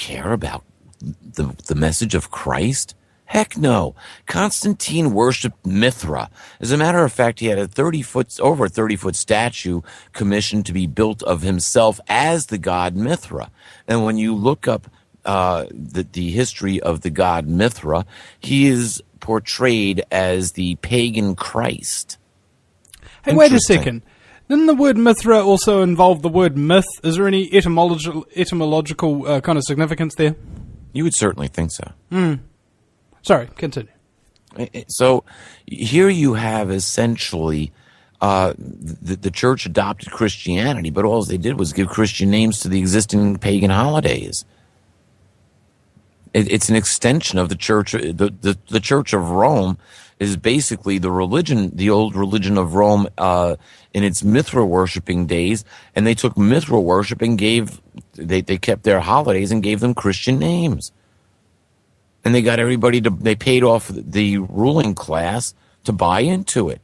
care about the message of Christ? Heck no. Constantine worshipped Mithra. As a matter of fact, he had over a 30-foot statue commissioned to be built of himself as the god Mithra. And when you look up the history of the god Mithra, he is portrayed as the pagan Christ. Hey, wait a second. Didn't the word Mithra also involve the word myth? Is there any etymological kind of significance there? You would certainly think so. Sorry, continue. So here you have essentially the church adopted Christianity, but all they did was give Christian names to the existing pagan holidays. It's an extension of the church. The Church of Rome is basically the old religion of Rome in its Mithra worshiping days, and they took Mithra worship and they kept their holidays and gave them Christian names. And they got they paid off the ruling class to buy into it.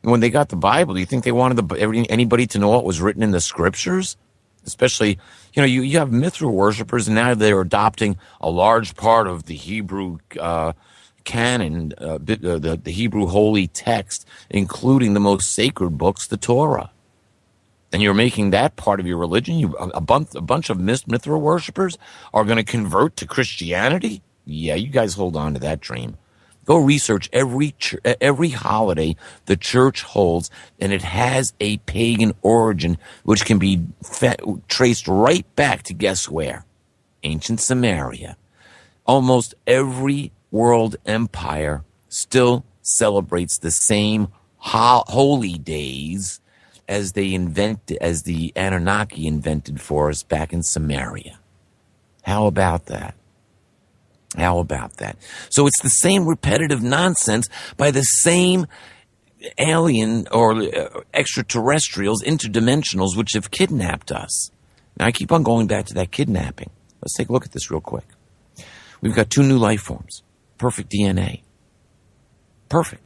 And when they got the Bible, do you think they wanted anybody to know what was written in the scriptures? Especially, you have Mithra worshipers, and now they're adopting a large part of the Hebrew canon, the Hebrew holy text, including the most sacred books, the Torah. And you're making that part of your religion. A bunch of Mithra worshipers are going to convert to Christianity? Yeah, you guys hold on to that dream. Go research every holiday the church holds, and it has a pagan origin, which can be traced right back to guess where? Ancient Samaria. Almost every world empire still celebrates the same holy days as the Anunnaki invented for us back in Samaria. How about that? How about that? So it's the same repetitive nonsense by the same alien or extraterrestrials, interdimensionals, which have kidnapped us. Now, I keep on going back to that kidnapping. Let's take a look at this real quick. We've got 2 new life forms. Perfect DNA. Perfect.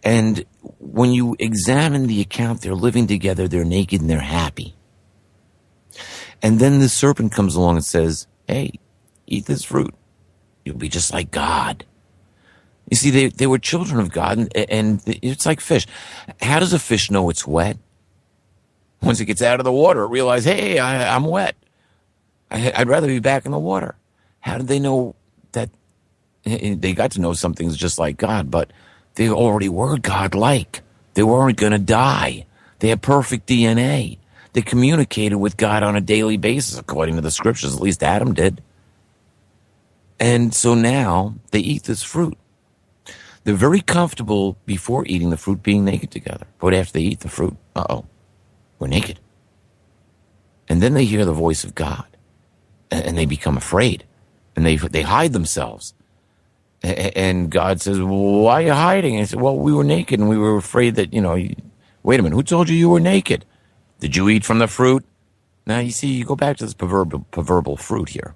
And when you examine the account, they're living together, they're naked, and they're happy. And then the serpent comes along and says, hey, eat this fruit. You'll be just like God. You see, they were children of God, and it's like fish. How does a fish know it's wet? Once it gets out of the water, it realizes, hey, I'm wet. I'd rather be back in the water. How did they know that? They got to know something's just like God, but they already were God-like. They weren't going to die. They had perfect DNA. They communicated with God on a daily basis, according to the scriptures. At least Adam did. And so now they eat this fruit. They're very comfortable before eating the fruit being naked together. But after they eat the fruit, we're naked. And then they hear the voice of God. And they become afraid. And they hide themselves. And God says, well, why are you hiding? And I said, well, we were naked and we were afraid that, wait a minute, who told you were naked? Did you eat from the fruit? Now, you see, you go back to this proverbial fruit here.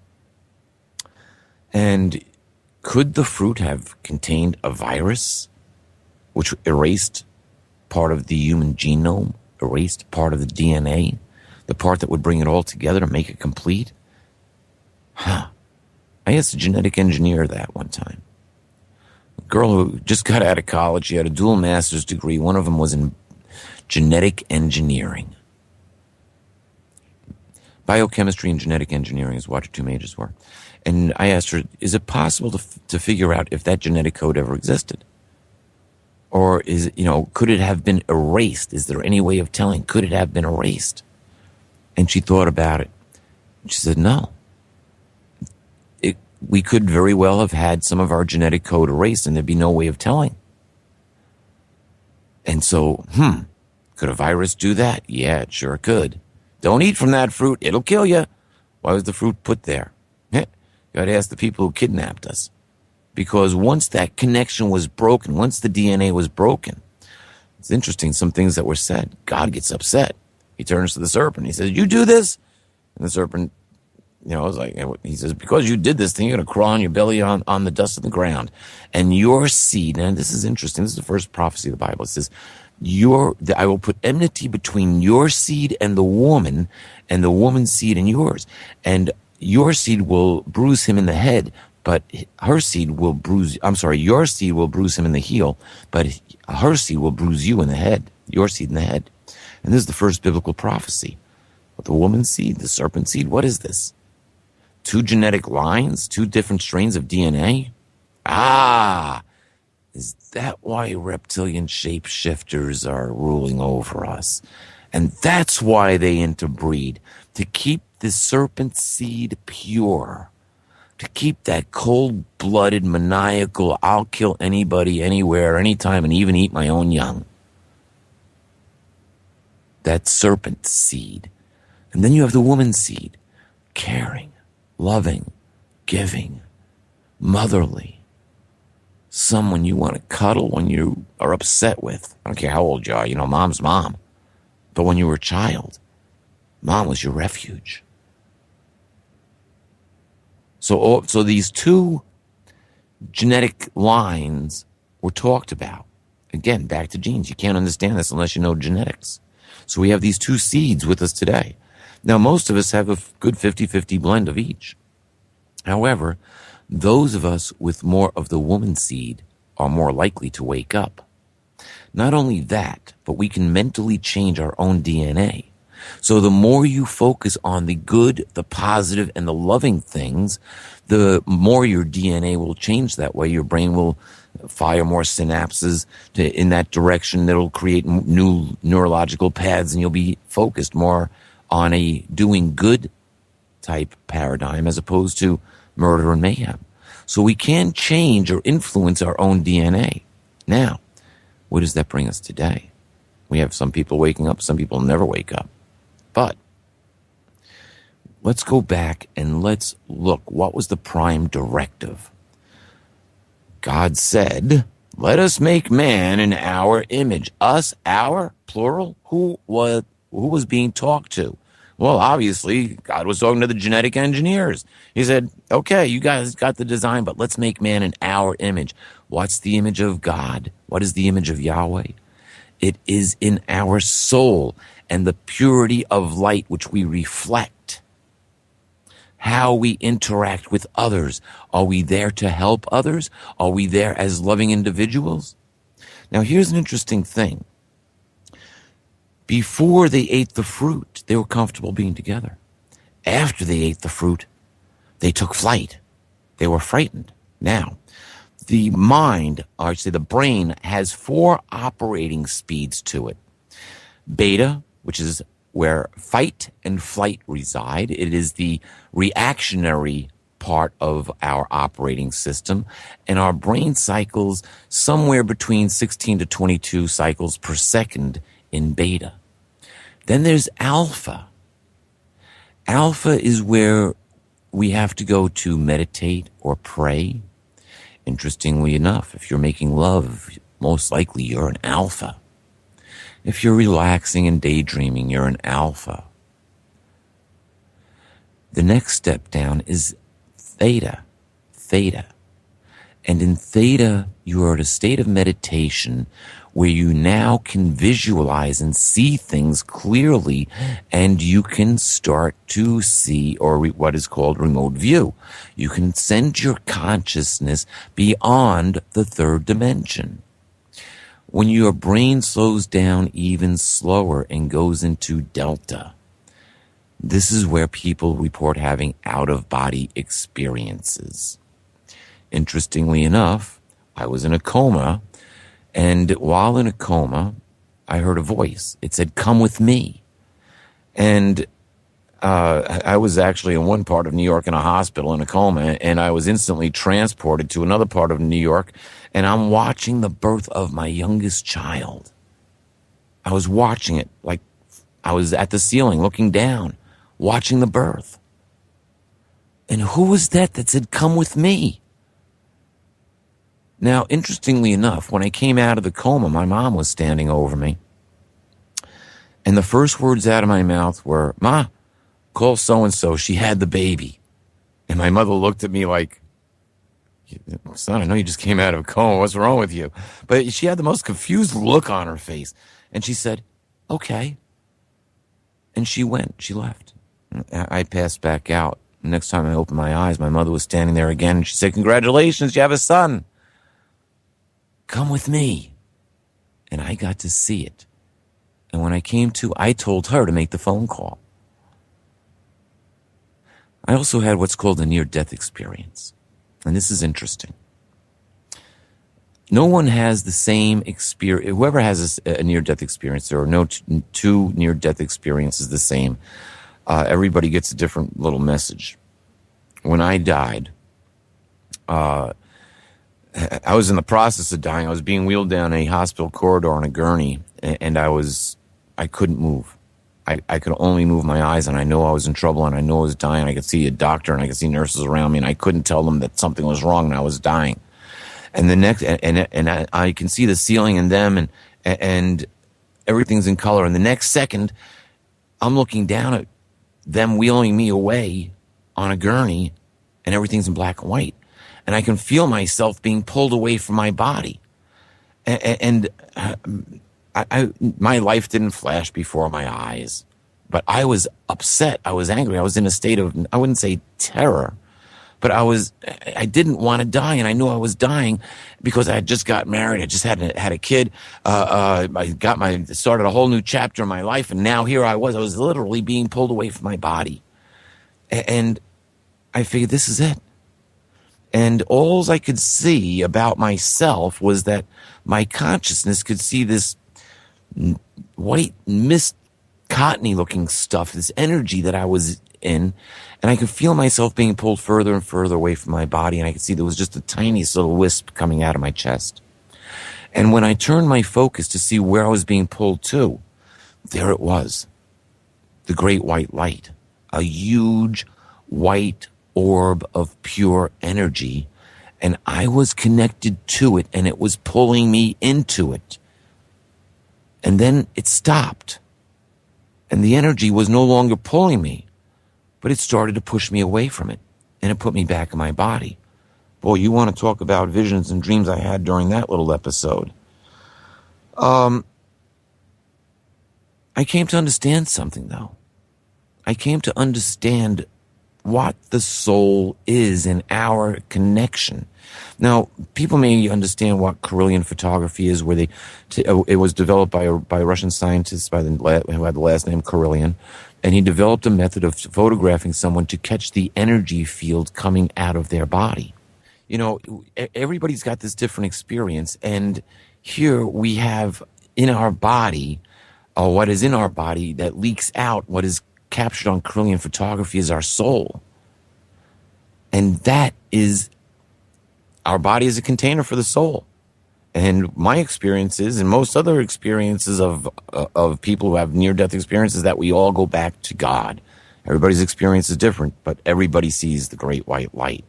And could the fruit have contained a virus which erased part of the human genome, erased part of the DNA, the part that would bring it all together to make it complete? I asked a genetic engineer that one time. A girl who just got out of college, she had a dual master's degree. One of them was in genetic engineering. Biochemistry and genetic engineering is what her 2 majors were. And I asked her, is it possible to figure out if that genetic code ever existed? Or could it have been erased? Is there any way of telling? Could it have been erased? And she thought about it. She said, no. We could very well have had some of our genetic code erased and there'd be no way of telling. And so, could a virus do that? Yeah, it sure could. Don't eat from that fruit. It'll kill you. Why was the fruit put there? You got to ask the people who kidnapped us. Because once that connection was broken, once the DNA was broken, it's interesting, some things that were said. God gets upset. He turns to the serpent. He says, you do this? And the serpent, was like, he says, because you did this thing, you're going to crawl on your belly on the dust of the ground. And your seed, and this is interesting, this is the first prophecy of the Bible. It says, I will put enmity between your seed and the woman's seed and yours. And your seed will bruise him in the head, but her seed will bruise, I'm sorry, your seed will bruise him in the heel, but her seed will bruise you in the head, your seed in the head. And this is the first biblical prophecy. But the woman's seed, the serpent seed, what is this? 2 genetic lines, 2 different strains of DNA? Ah, is that why reptilian shapeshifters are ruling over us? And that's why they interbreed, to keep the serpent seed pure, to keep that cold-blooded, maniacal, I'll kill anybody, anywhere, anytime, and even eat my own young. That serpent seed. And then you have the woman's seed, caring, loving, giving, motherly. Someone you want to cuddle when you are upset with. I don't care how old you are, mom's mom. But when you were a child, mom was your refuge. So these 2 genetic lines were talked about. Again, back to genes. You can't understand this unless you know genetics. So we have these 2 seeds with us today. Now, most of us have a good 50-50 blend of each. However, those of us with more of the woman seed are more likely to wake up. Not only that, but we can mentally change our own DNA. So the more you focus on the good, the positive, and the loving things, the more your DNA will change that way. Your brain will fire more synapses in that direction. That'll create new neurological paths, and you'll be focused more on a doing good type paradigm as opposed to murder and mayhem. So we can change or influence our own DNA. Now, where does that bring us today? We have some people waking up, some people never wake up. But let's go back and let's look. What was the prime directive? God said, let us make man in our image. Us, our, plural. Who was being talked to? Well, obviously, God was talking to the genetic engineers. He said, okay, you guys got the design, but let's make man in our image. What's the image of God? What is the image of Yahweh? It is in our soul and the purity of light which we reflect. How we interact with others. Are we there to help others? Are we there as loving individuals? Now, here's an interesting thing. Before they ate the fruit, they were comfortable being together. After they ate the fruit, they took flight. They were frightened. Now, the mind, or I say the brain, has 4 operating speeds to it. Beta, which is where fight and flight reside. It is the reactionary part of our operating system, and our brain cycles somewhere between 16 to 22 cycles per second in beta. Then there's alpha. Alpha is where we have to go to meditate or pray. Interestingly enough, if you're making love, most likely you're an alpha. If you're relaxing and daydreaming, you're an alpha. The next step down is theta. Theta. And in theta, you are at a state of meditation where you now can visualize and see things clearly, and you can start to see, or what is called remote view. You can send your consciousness beyond the 3rd dimension. When your brain slows down even slower and goes into delta, this is where people report having out-of-body experiences. Interestingly enough, I was in a coma, and while in a coma, I heard a voice. It said, "Come with me." And I was actually in one part of New York in a hospital in a coma, and I was instantly transported to another part of New York, and I'm watching the birth of my youngest child. I was watching it like I was at the ceiling looking down, watching the birth. And who was that said, "Come with me"? Now, interestingly enough, when I came out of the coma, my mom was standing over me. And the first words out of my mouth were, "Ma, call so-and-so, she had the baby." And my mother looked at me like, "Son, I know you just came out of a coma. What's wrong with you?" But she had the most confused look on her face. And she said, "Okay." And she went. She left. I passed back out. The next time I opened my eyes, my mother was standing there again, and she said, "Congratulations, you have a son. Come with me." And I got to see it. And when I came to, I told her to make the phone call. I also had what's called a near-death experience. And this is interesting. No one has the same experience. Whoever has a near-death experience, there are no two near-death experiences the same. Everybody gets a different little message. When I died, I was in the process of dying. I was being wheeled down a hospital corridor on a gurney, and I couldn't move. I could only move my eyes, and I know I was in trouble, and I know I was dying. I could see a doctor, and I could see nurses around me, and I couldn't tell them that something was wrong and I was dying. And the next, and I can see the ceiling and them, and everything's in color. And the next second, I'm looking down at them wheeling me away on a gurney, and everything's in black and white. And I can feel myself being pulled away from my body. And my life didn't flash before my eyes, but I was upset. I was angry. I was in a state of, I wouldn't say terror, but I didn't want to die, and I knew I was dying because I had just got married. I just had a kid. I started a whole new chapter in my life, and now here I was literally being pulled away from my body. And I figured, this is it. And all I could see about myself was that my consciousness could see this white mist, cottony looking stuff, this energy that I was in, and I could feel myself being pulled further and further away from my body, and I could see there was just the tiniest little wisp coming out of my chest. And when I turned my focus to see where I was being pulled to, there it was, the great white light, a huge white orb of pure energy, and I was connected to it, and it was pulling me into it. And then it stopped, and the energy was no longer pulling me, but it started to push me away from it, and it put me back in my body. Boy, you want to talk about visions and dreams I had during that little episode. I came to understand something, though. I came to understand what the soul is and our connection. Now, people may understand what Carillion photography is, where it was developed by a Russian scientist who had the last name Carillion, and he developed a method of photographing someone to catch the energy field coming out of their body. You know, everybody's got this different experience, and here we have in our body, or what is in our body that leaks out, what is captured on Carillion photography is our soul. And that is, our body is a container for the soul. And my experiences and most other experiences of people who have near-death experiences, that we all go back to God. Everybody's experience is different, but everybody sees the great white light.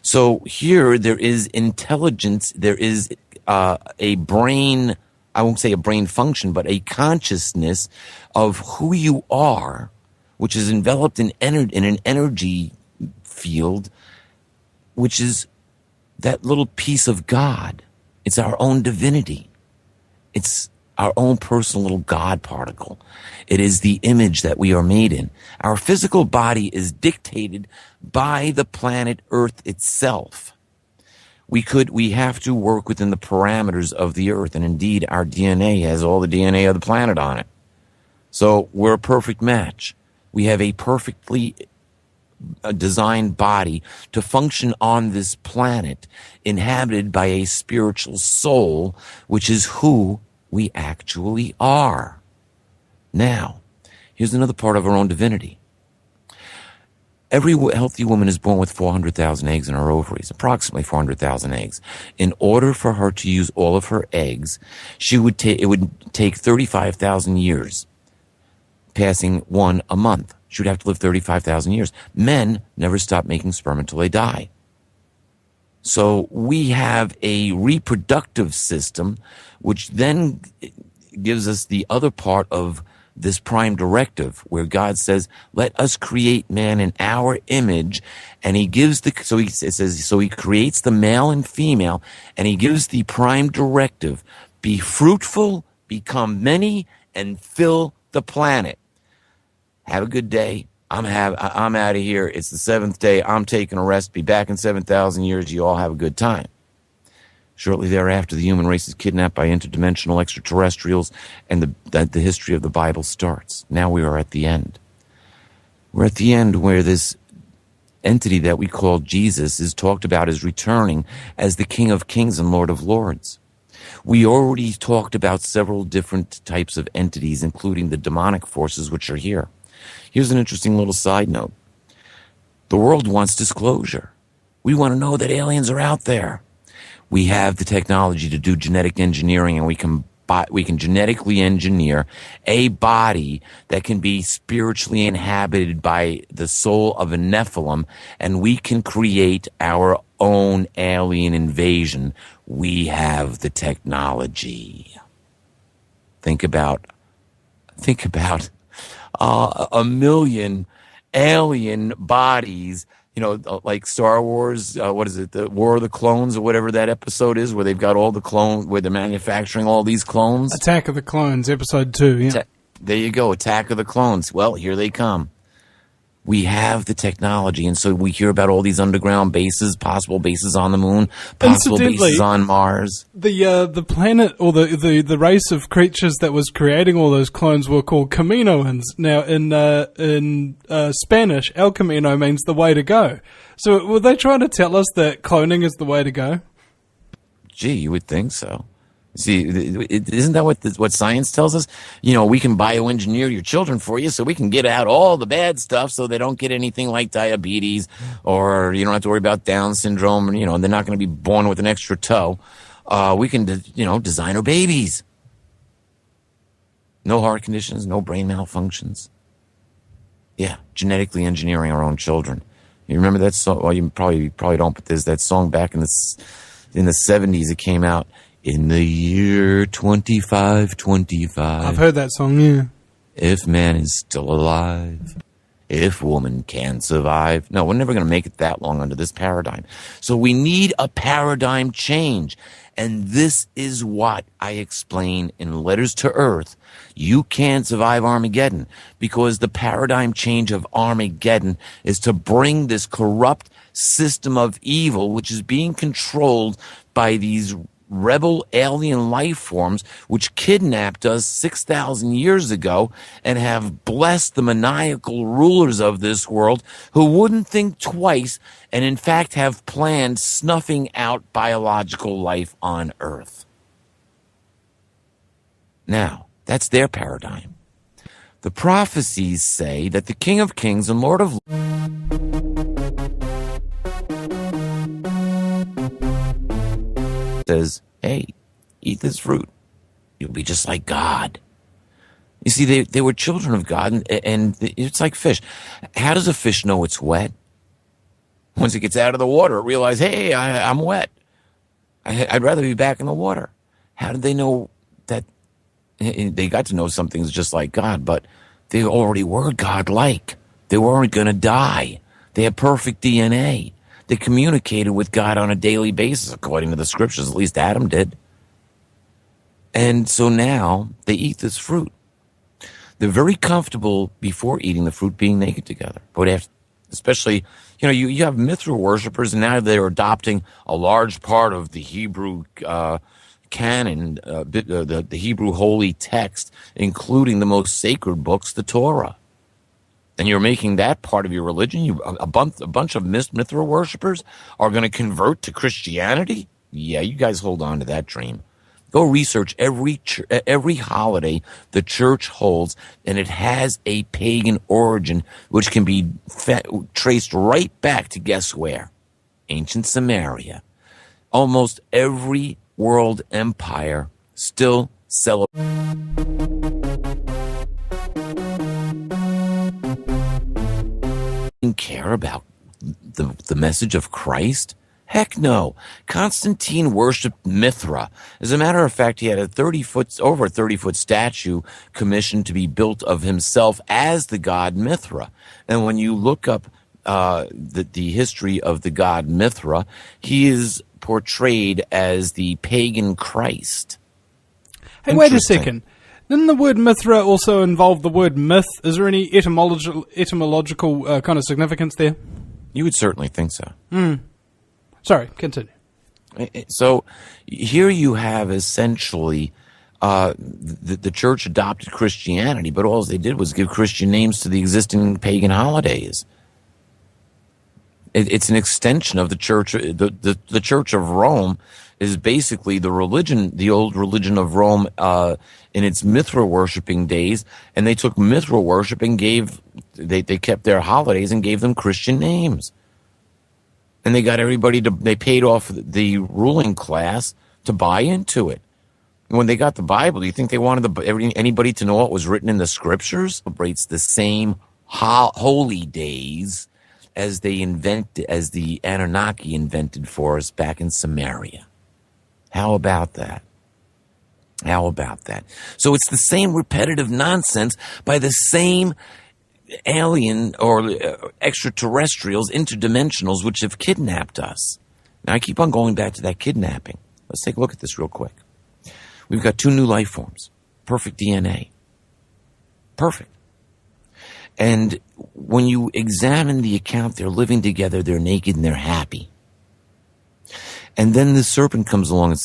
So here there is intelligence, there is a brain, I won't say a brain function, but a consciousness of who you are, which is enveloped in an energy field, which is that little piece of God. It's our own divinity. It's our own personal little God particle. It is the image that we are made in. Our physical body is dictated by the planet Earth itself. We have to work within the parameters of the Earth, and indeed our DNA has all the DNA of the planet on it. So we're a perfect match. We have a perfectly designed body to function on this planet, inhabited by a spiritual soul, which is who we actually are. Now, here's another part of our own divinity. Every healthy woman is born with 400,000 eggs in her ovaries, approximately 400,000 eggs. In order for her to use all of her eggs, it would take 35,000 years, passing one a month. She would have to live 35,000 years. Men never stop making sperm until they die. So we have a reproductive system, which then gives us the other part of this prime directive, where God says, let us create man in our image. And he gives so he creates the male and female, and he gives the prime directive, be fruitful, become many, and fill the planet. Have a good day. I'm out of here. It's the seventh day. I'm taking a rest. Be back in 7,000 years. You all have a good time. Shortly thereafter, the human race is kidnapped by interdimensional extraterrestrials, and the history of the Bible starts. Now we are at the end. We're at the end where this entity that we call Jesus is talked about as returning as the King of Kings and Lord of Lords. We already talked about several different types of entities, including the demonic forces which are here. Here's an interesting little side note. The world wants disclosure. We want to know that aliens are out there. We have the technology to do genetic engineering, and we can genetically engineer a body that can be spiritually inhabited by the soul of a Nephilim, and we can create our own alien invasion. We have the technology. Think about a million alien bodies, like Star Wars, what is it, the War of the Clones or whatever that episode is, where they've got all the clones, where they're manufacturing all these clones. Attack of the Clones, episode 2, yeah. There you go, Attack of the Clones. Well, here they come. We have the technology, and so we hear about all these underground bases, possible bases on the moon, possible bases on Mars. The planet, or the race of creatures that was creating all those clones were called Caminoans. Now, in Spanish, El Camino means the way to go. So were they trying to tell us that cloning is the way to go? Gee, you would think so. See, isn't that what science tells us? We can bioengineer your children for you, so we can get out all the bad stuff so they don't get anything like diabetes, or you don't have to worry about Down syndrome, and they're not going to be born with an extra toe. We can, design our babies. No heart conditions, no brain malfunctions. Yeah, genetically engineering our own children. You remember that song? Well, you probably don't, but there's that song back in the 70s. It came out. In the year 2525. I've heard that song, yeah. If man is still alive, if woman can survive. No, we're never going to make it that long under this paradigm. So we need a paradigm change. And this is what I explain in Letters to Earth. You can't survive Armageddon, because the paradigm change of Armageddon is to bring this corrupt system of evil, which is being controlled by these rebel alien life forms, which kidnapped us 6,000 years ago and have blessed the maniacal rulers of this world, who wouldn't think twice and in fact have planned snuffing out biological life on Earth. Now, that's their paradigm. The prophecies say that the King of Kings and Lord of says, hey, eat this fruit. You'll be just like God. You see, they were children of God, and it's like fish. How does a fish know it's wet? Once it gets out of the water, it realizes, hey, I'm wet. I'd rather be back in the water. How did they know that? They got to know something's just like God, but they already were God-like. They weren't going to die. They had perfect DNA. They communicated with God on a daily basis, according to the scriptures. At least Adam did. And so now they eat this fruit. They're very comfortable before eating the fruit being naked together. But after, especially, you have Mithra worshippers, and now they're adopting a large part of the Hebrew canon, the Hebrew holy text, including the most sacred books, the Torah. And you're making that part of your religion. A bunch of Mithra worshippers are going to convert to Christianity? Yeah, you guys hold on to that dream. Go research every holiday the church holds, and it has a pagan origin, which can be traced right back to guess where? Ancient Samaria. Almost every world empire still celebrates. Care about the message of Christ? Heck no. Constantine worshipped Mithra. As a matter of fact, he had over a 30-foot statue commissioned to be built of himself as the god Mithra. And when you look up the history of the god Mithra, he is portrayed as the pagan Christ. Hey, wait a second. Didn't the word Mithra also involve the word myth? Is there any etymological kind of significance there? You would certainly think so. Sorry, continue. So here you have essentially the church adopted Christianity, but all they did was give Christian names to the existing pagan holidays. It's an extension of the church. The Church of Rome is basically the religion, the old religion of Rome in its Mithra worshiping days, and they took Mithra worship and they kept their holidays and gave them Christian names. And they got they paid off the ruling class to buy into it. When they got the Bible, do you think they wanted anybody to know what was written in the scriptures? It celebrates the same holy days as the Anunnaki invented for us back in Samaria. How about that? How about that? So it's the same repetitive nonsense by the same alien or extraterrestrials, interdimensionals, which have kidnapped us. Now, I keep on going back to that kidnapping. Let's take a look at this real quick. We've got 2 new life forms. Perfect DNA. Perfect. And when you examine the account, they're living together, they're naked, and they're happy. And then the serpent comes along and